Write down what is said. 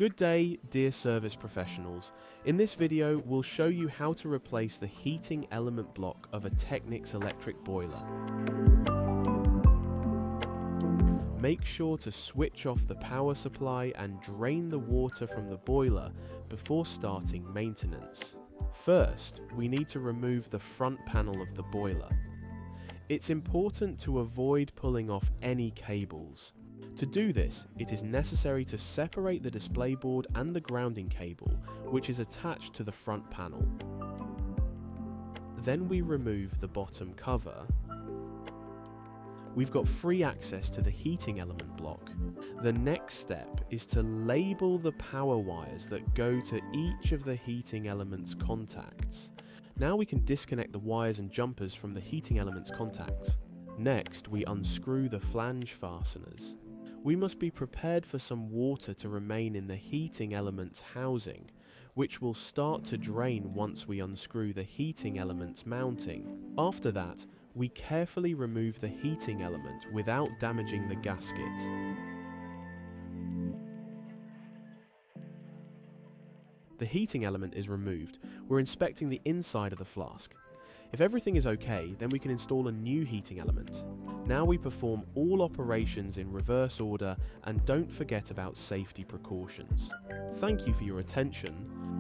Good day, dear service professionals. In this video, we'll show you how to replace the heating element block of a TEKNIX electric boiler. Make sure to switch off the power supply and drain the water from the boiler before starting maintenance. First, we need to remove the front panel of the boiler. It's important to avoid pulling off any cables. To do this, it is necessary to separate the display board and the grounding cable, which is attached to the front panel. Then we remove the bottom cover. We've got free access to the heating element block. The next step is to label the power wires that go to each of the heating element's contacts. Now we can disconnect the wires and jumpers from the heating element's contacts. Next, we unscrew the flange fasteners. We must be prepared for some water to remain in the heating element's housing, which will start to drain once we unscrew the heating element's mounting. After that, we carefully remove the heating element without damaging the gasket. The heating element is removed. We're inspecting the inside of the flask. If everything is okay, then we can install a new heating element. Now we perform all operations in reverse order and don't forget about safety precautions. Thank you for your attention.